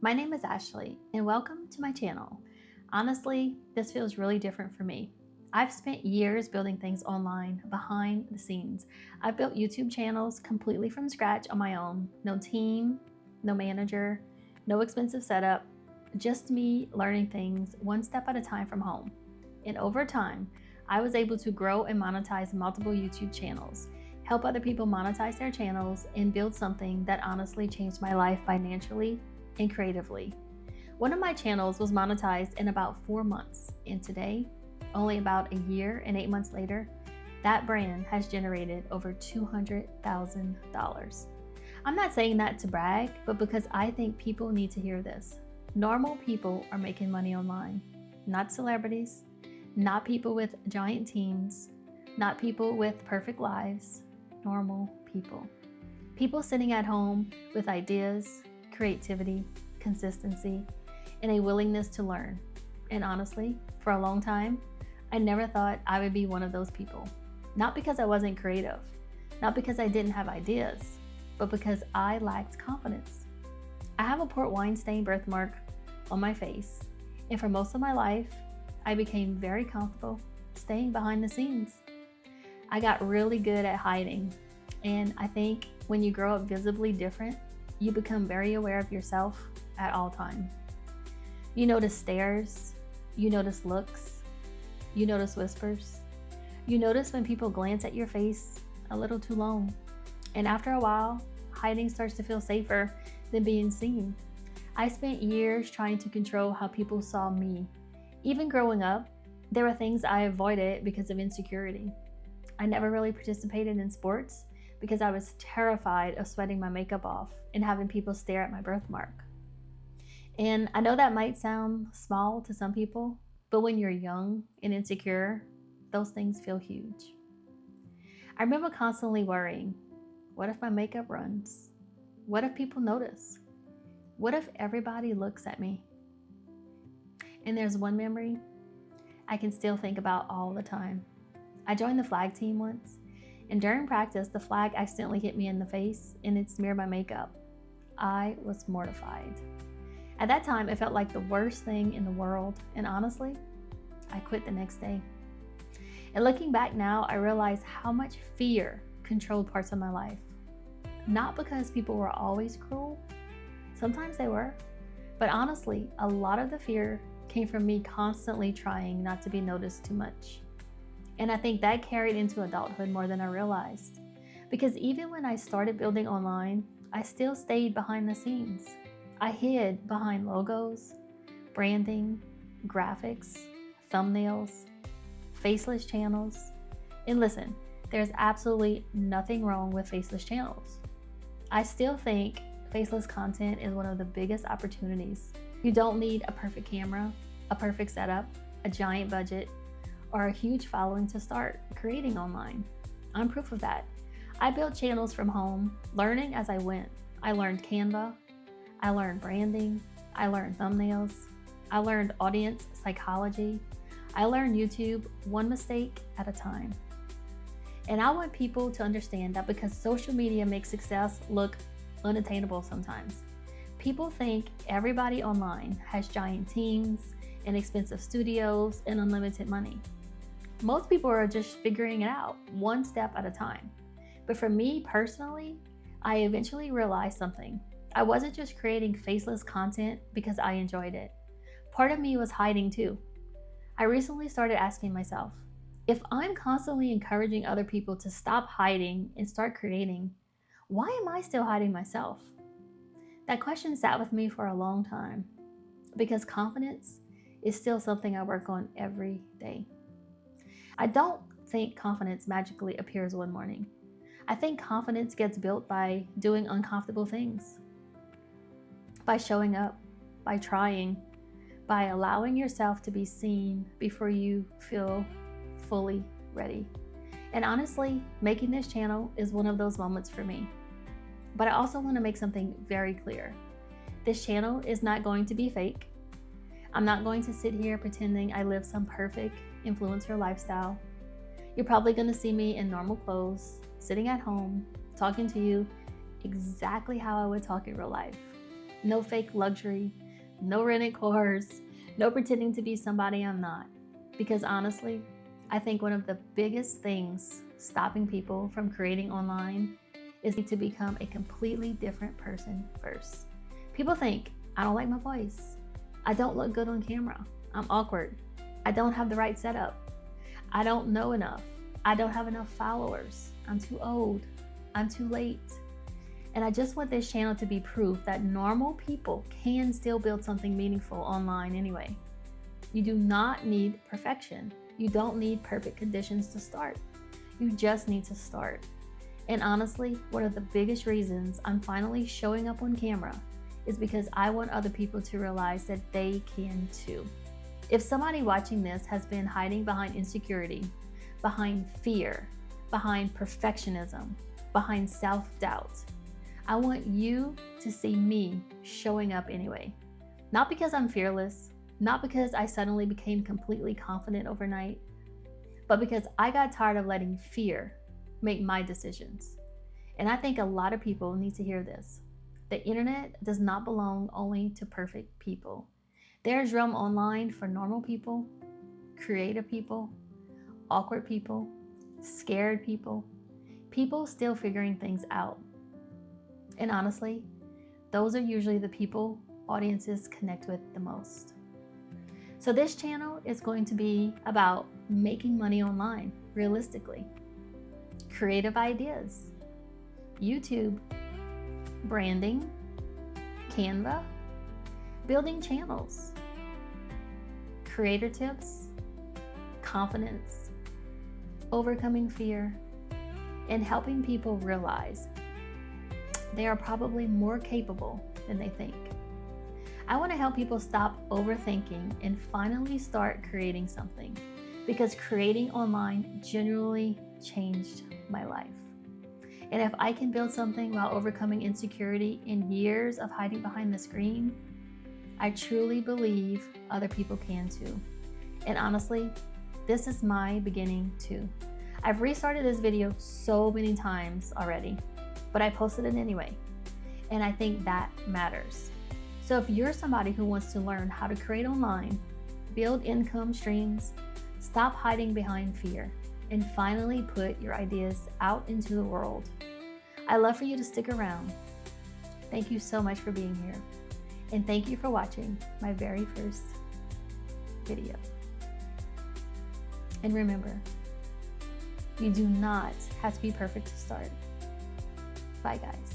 My name is Ashley, and welcome to my channel. Honestly, this feels really different for me. I've spent years building things online, behind the scenes. I've built YouTube channels completely from scratch on my own. No team, no manager, no expensive setup, just me learning things one step at a time from home. And over time, I was able to grow and monetize multiple YouTube channels, help other people monetize their channels, and build something that honestly changed my life financially and creatively. One of my channels was monetized in about 4 months, and today, only about a year and 8 months later, that brand has generated over $200,000. I'm not saying that to brag, but because I think people need to hear this. Normal people are making money online, not celebrities, not people with giant teams, not people with perfect lives, normal people. People sitting at home with ideas, creativity, consistency, and a willingness to learn. And honestly, for a long time, I never thought I would be one of those people. Not because I wasn't creative, not because I didn't have ideas, but because I lacked confidence. I have a port wine stain birthmark on my face, and for most of my life, I became very comfortable staying behind the scenes. I got really good at hiding, and I think when you grow up visibly different, you become very aware of yourself at all times. You notice stares, you notice looks, you notice whispers, you notice when people glance at your face a little too long. And after a while, hiding starts to feel safer than being seen. I spent years trying to control how people saw me. Even growing up, there were things I avoided because of insecurity. I never really participated in sports because I was terrified of sweating my makeup off and having people stare at my birthmark. And I know that might sound small to some people, but when you're young and insecure, those things feel huge. I remember constantly worrying, what if my makeup runs? What if people notice? What if everybody looks at me? And there's one memory I can still think about all the time. I joined the flag team once, and during practice, the flag accidentally hit me in the face and it smeared my makeup. I was mortified. At that time, it felt like the worst thing in the world, and honestly, I quit the next day. And looking back now, I realize how much fear controlled parts of my life. Not because people were always cruel, sometimes they were, but honestly, a lot of the fear came from me constantly trying not to be noticed too much. And I think that carried into adulthood more than I realized. Because even when I started building online, I still stayed behind the scenes. I hid behind logos, branding, graphics, thumbnails, faceless channels. And listen, there's absolutely nothing wrong with faceless channels. I still think faceless content is one of the biggest opportunities. You don't need a perfect camera, a perfect setup, a giant budget, or a huge following to start creating online. I'm proof of that. I built channels from home, learning as I went. I learned Canva, I learned branding, I learned thumbnails, I learned audience psychology, I learned YouTube one mistake at a time. And I want people to understand that because social media makes success look unattainable sometimes. People think everybody online has giant teams and expensive studios and unlimited money. Most people are just figuring it out one step at a time. But for me personally, I eventually realized something. I wasn't just creating faceless content because I enjoyed it. Part of me was hiding too. I recently started asking myself, if I'm constantly encouraging other people to stop hiding and start creating, why am I still hiding myself? That question sat with me for a long time because confidence is still something I work on every day. I don't think confidence magically appears one morning. I think confidence gets built by doing uncomfortable things, by showing up, by trying, by allowing yourself to be seen before you feel fully ready. And honestly, making this channel is one of those moments for me. But I also want to make something very clear. This channel is not going to be fake. I'm not going to sit here pretending I live some perfect influencer lifestyle. You're probably going to see me in normal clothes, sitting at home, talking to you exactly how I would talk in real life. No fake luxury, no rented cars, no pretending to be somebody I'm not. Because honestly, I think one of the biggest things stopping people from creating online is to become a completely different person first. People think, I don't like my voice. I don't look good on camera. I'm awkward. I don't have the right setup. I don't know enough. I don't have enough followers. I'm too old. I'm too late. And I just want this channel to be proof that normal people can still build something meaningful online anyway. You do not need perfection. You don't need perfect conditions to start. You just need to start. And honestly, one of the biggest reasons I'm finally showing up on camera is because I want other people to realize that they can too. If somebody watching this has been hiding behind insecurity, behind fear, behind perfectionism, behind self-doubt, I want you to see me showing up anyway. Not because I'm fearless, not because I suddenly became completely confident overnight, but because I got tired of letting fear make my decisions. And I think a lot of people need to hear this. The internet does not belong only to perfect people. There's room online for normal people, creative people, awkward people, scared people, people still figuring things out. And honestly, those are usually the people audiences connect with the most. So this channel is going to be about making money online realistically, creative ideas, YouTube, branding, Canva, building channels, creator tips, confidence, overcoming fear, and helping people realize they are probably more capable than they think. I want to help people stop overthinking and finally start creating something, because creating online genuinely changed my life. And if I can build something while overcoming insecurity and years of hiding behind the screen, I truly believe other people can too. And honestly, this is my beginning too. I've restarted this video so many times already, but I posted it anyway. And I think that matters. So if you're somebody who wants to learn how to create online, build income streams, stop hiding behind fear, and finally put your ideas out into the world, I'd love for you to stick around. Thank you so much for being here. And thank you for watching my very first video. And remember, you do not have to be perfect to start. Bye, guys.